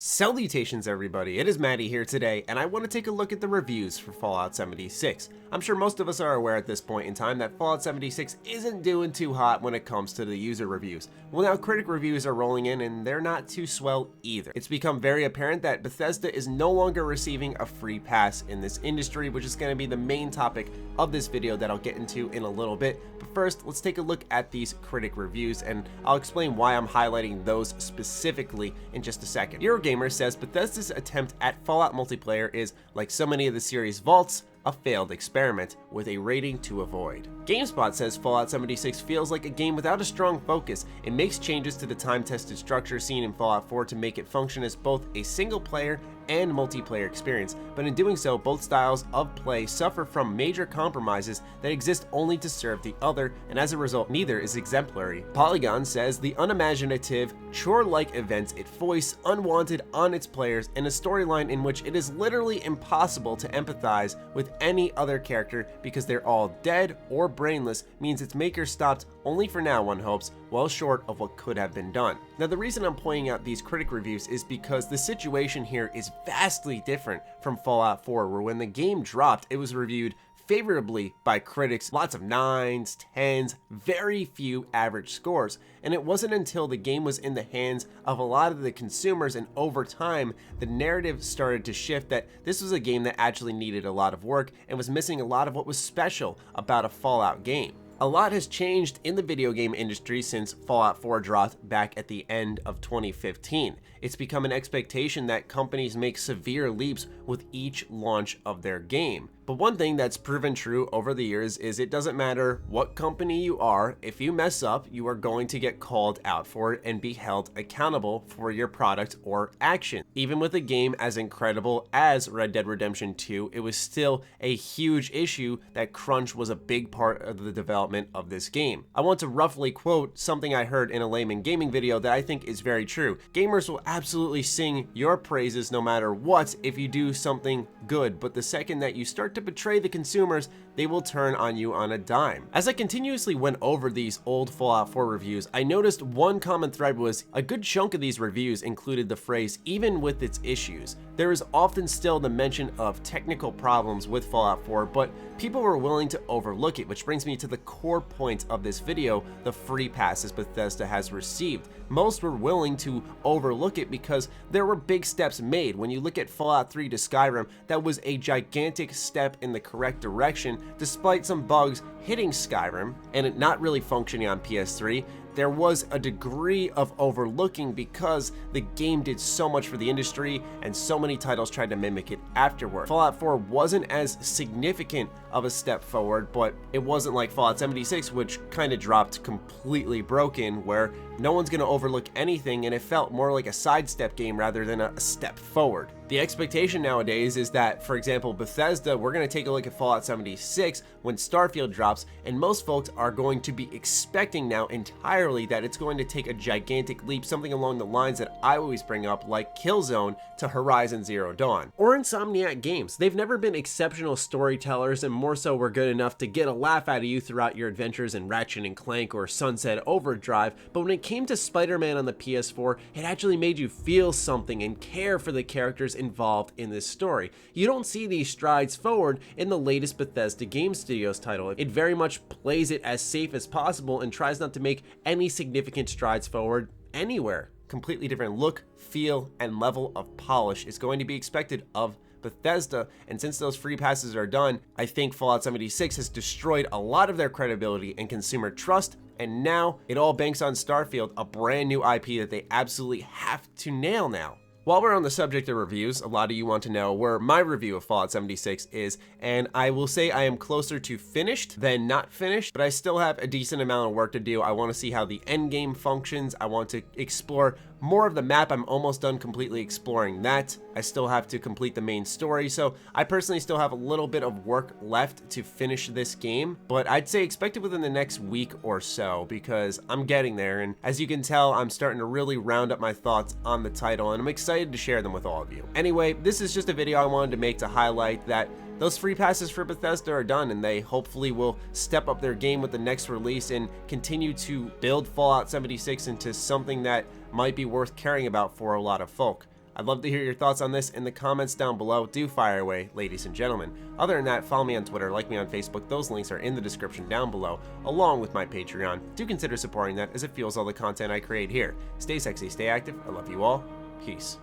Salutations everybody, it is Matty here today, and I want to take a look at the reviews for Fallout 76. I'm sure most of us are aware at this point in time that Fallout 76 isn't doing too hot when it comes to the user reviews. Well, now critic reviews are rolling in and they're not too swell either. It's become very apparent that Bethesda is no longer receiving a free pass in this industry, which is going to be the main topic of this video that I'll get into in a little bit. But first, let's take a look at these critic reviews, and I'll explain why I'm highlighting those specifically in just a second. Eurogamer says Bethesda's attempt at Fallout multiplayer is, like so many of the series' vaults, a failed experiment with a rating to avoid. GameSpot says Fallout 76 feels like a game without a strong focus. It makes changes to the time-tested structure seen in Fallout 4 to make it function as both a single-player and multiplayer experience, but in doing so, both styles of play suffer from major compromises that exist only to serve the other, and as a result, neither is exemplary. Polygon says the unimaginative, chore-like events it foists unwanted on its players, and a storyline in which it is literally impossible to empathize with any other character because they're all dead or brainless means its maker stopped, only for now one hopes, well short of what could have been done. Now the reason I'm pointing out these critic reviews is because the situation here is vastly different from Fallout 4, where when the game dropped, it was reviewed favorably by critics, lots of 9s, 10s, very few average scores. And it wasn't until the game was in the hands of a lot of the consumers and over time, the narrative started to shift that this was a game that actually needed a lot of work and was missing a lot of what was special about a Fallout game. A lot has changed in the video game industry since Fallout 4 dropped back at the end of 2015. It's become an expectation that companies make severe leaps with each launch of their game. But one thing that's proven true over the years is it doesn't matter what company you are, if you mess up, you are going to get called out for it and be held accountable for your product or action. Even with a game as incredible as Red Dead Redemption 2, it was still a huge issue that crunch was a big part of the development of this game. I want to roughly quote something I heard in a Layman Gaming video that I think is very true. Gamers will absolutely sing your praises no matter what if you do something good, but the second that you start to betray the consumers, they will turn on you on a dime. As I continuously went over these old Fallout 4 reviews, I noticed one common thread was a good chunk of these reviews included the phrase, even with its issues. There is often still the mention of technical problems with Fallout 4, but people were willing to overlook it, which brings me to the core point of this video, the free passes Bethesda has received. Most were willing to overlook it because there were big steps made. When you look at Fallout 3 to Skyrim, that was a gigantic step in the correct direction, despite some bugs hitting Skyrim and it not really functioning on PS3. There was a degree of overlooking because the game did so much for the industry and so many titles tried to mimic it afterward. Fallout 4 wasn't as significant of a step forward, but it wasn't like Fallout 76, which kind of dropped completely broken, where no one's going to overlook anything, and it felt more like a sidestep game rather than a step forward. The expectation nowadays is that, for example, Bethesda, we're going to take a look at Fallout 76 when Starfield drops, and most folks are going to be expecting now entirely that it's going to take a gigantic leap, something along the lines that I always bring up, like Killzone to Horizon Zero Dawn. Or Insomniac Games. They've never been exceptional storytellers, and more so were good enough to get a laugh out of you throughout your adventures in Ratchet & Clank or Sunset Overdrive, but when it came to Spider-Man on the PS4, it actually made you feel something and care for the characters involved in this story. You don't see these strides forward in the latest Bethesda Game Studios title. It very much plays it as safe as possible and tries not to make any significant strides forward anywhere. Completely different look, feel, and level of polish is going to be expected of Bethesda, and since those free passes are done, I think Fallout 76 has destroyed a lot of their credibility and consumer trust, and now it all banks on Starfield, a brand new IP that they absolutely have to nail now. While we're on the subject of reviews, a lot of you want to know where my review of Fallout 76 is, and I will say I am closer to finished than not finished, but I still have a decent amount of work to do. I want to see how the end game functions. I want to explore more of the map. I'm almost done completely exploring that. I still have to complete the main story, so I personally still have a little bit of work left to finish this game, but I'd say expect it within the next week or so because I'm getting there, and as you can tell, I'm starting to really round up my thoughts on the title, and I'm excited to share them with all of you. Anyway, this is just a video I wanted to make to highlight that those free passes for Bethesda are done, and they hopefully will step up their game with the next release and continue to build Fallout 76 into something that might be worth caring about for a lot of folk. I'd love to hear your thoughts on this in the comments down below. Do fire away, ladies and gentlemen. Other than that, follow me on Twitter, like me on Facebook. Those links are in the description down below, along with my Patreon. Do consider supporting that as it fuels all the content I create here. Stay sexy, stay active. I love you all. Peace.